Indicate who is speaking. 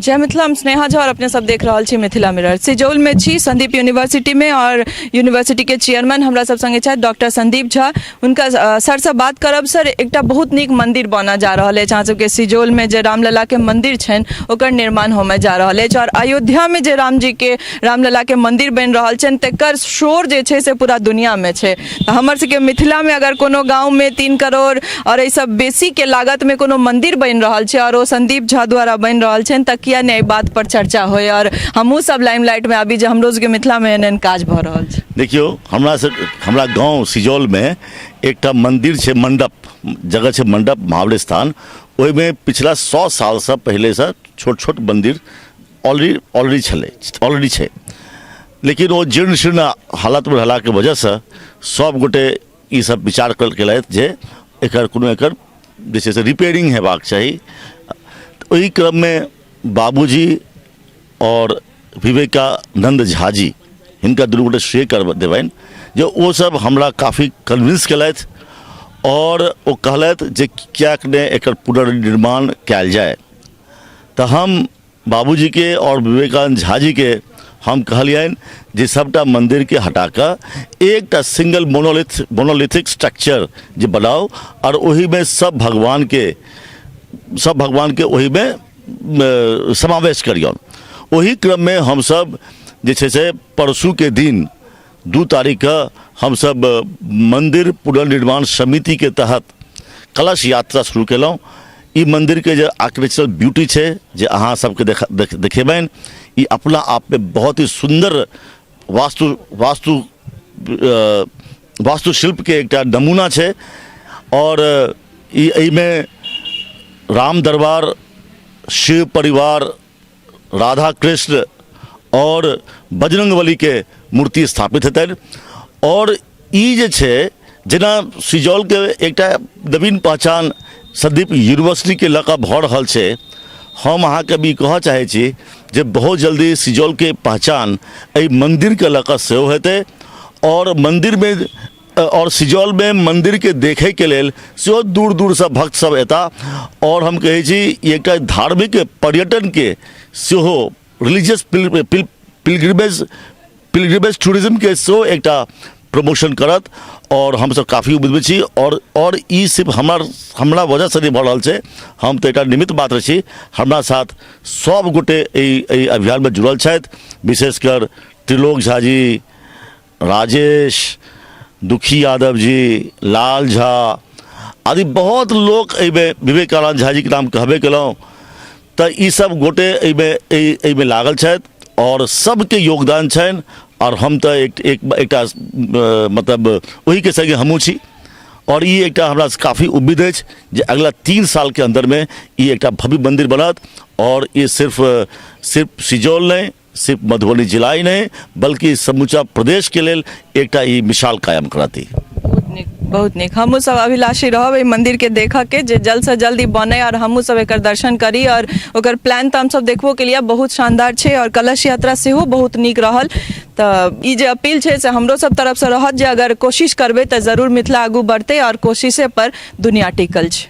Speaker 1: जय मिथिला, हम स्नेहा झा और अपने सब देख रहा छी मिथिला मिरर। सिजौल में छी संदीप यूनिवर्सिटी में और यूनिवर्सिटी के चेयरमैन हमरा सब संगे छथि डॉक्टर संदीप झा। उनका सर से बात करब। सर, एक बहुत नीक मंदिर बना जा रहा है अहाँ सबके सिजौल में जे रामलला के मंदिर छन ओकर निर्माण होमे जा रहा है और अयोध्या में जे रामलला के मंदिर बन रहा छन तकर शोर जे छे से पूरा दुनिया में छे। हमर सबके मिथिला में अगर कोनो गाँव में 3 करोड़ और ये सब बेसी के लागत में कोनो मंदिर बन रहा छे और वो संदीप झा द्वारा बन रहा छन त किया नहीं बात पर चर्चा होय और हमहू सब लाइमलाइट में आबी जे हमरो के मिथिला में एहन काज भ रहल छै।
Speaker 2: देखियो, हमरा गांव सिजौल में एक मंदिर छे, मंडप जगह छे, मंडप महाबली स्थान। ओहि में पिछला 100 साल से पहले से छोट छोट मंदिर ऑलरेडी छे, लेकिन वो जीर्ण शीर्ण हालत में रहला के वजह से सब गोटे ई सब विचार केलथि जे एकर कोनो एकर जे छै से रिपेयरिंग हेबाक चाही। ओहि क्रम में बाबूजी और विवेकानंद झा जी, हिनका दुनू गोटे श्रेय कर देबनि जे ओ सब हमरा काफ़ी कन्विंस केलथि और वो कहलथि जे कियाक ने एकर पुनर्निर्माण कयल जाए। तो हम बाबूजी के और विवेकानंद झा जी के हम कहलियनि जे सबटा मंदिर के हटा कर एक सिंगल मोनोलिथिक स्ट्रक्चर जे बनाओ और वही में सब भगवान के वही में समावेश करियौन। वही क्रम में हम सब जे छै से परसू के दिन 2 तारीख का हम सब मंदिर पुनर्निर्माण समिति के तहत कलश यात्रा शुरू केलौं। ई मंदिर के जो आर्किटेक्चरल ब्यूटी छे जे अहाँ सबके देखेबनि, ई अपना आप में बहुत ही सुंदर वास्तुशिल्प के एक नमूना छे और में राम दरबार, शिव परिवार, राधा कृष्ण और बजरंगबली के मूर्ति स्थापित हेतनि। और ई जे छे जेना सिजौल के एक नवीन पहचान संदीप यूनिवर्सिटी के लऽ कऽ भऽ रहल छे, हम अहाँ के भी कह चाहे छी जे बहुत जल्दी सिजौल के पहचान एहि मंदिर के लऽ कऽ सेहो हेतै और मंदिर में और सिजौल में मंदिर के देखे के लेल सेहो दूर दूर से भक्त सब एता। और हम कहे छी एक धार्मिक पर्यटन के सेहो रिलीजियस पिलग्रिमेज टूरिज्म के सेहो एक प्रमोशन करत और हम सब काफ़ी उम्मीद में छी। और ई सिर्फ हमरा वजह से नहीं भऽ रहल छै, हम तो एक निमित्त मात्र छी। हमरा साथ सब गोटे एहि अभियान में जुड़ल छथि, विशेषकर त्रिलोक झा जी, राजेश, दुखी यादव जी, लाल झा आदि बहुत लोग एहिमे, विवेकानंद झा जी के नाम कहबे केलौं। तो ई सब गोटे एहिमे लागल छथि और सबके योगदान छनि और हम तो एक मतलब वही के संगे हमहूँ छी। और ये एक हमरा काफ़ी उम्मीद है जे अगला 3 साल के अंदर में ये एक भव्य मंदिर बनत और ये सिर्फ सिजौल नहीं, सिर्फ मधुबनी जिला ही नहीं बल्कि समूचा प्रदेश के लेल एक मिसाल कायम कराती।
Speaker 1: बहुत निक, हमू सब अभिलाषी रहब एहि मंदिर के देखा के जे जल्द से जल्दी बने और हमू सब एकर दर्शन करी और ओकर प्लान तो हम सब देखबो के लिए बहुत शानदार छे और कलश यात्रा सेहो बहुत निक रहल। तो ई जे अपील छे से हमरो सब तरफ से रहत जे अगर कोशिश करबे तो जरूर मिथिला आगू बढ़ते और कोशिशे पर दुनिया टिकल छे।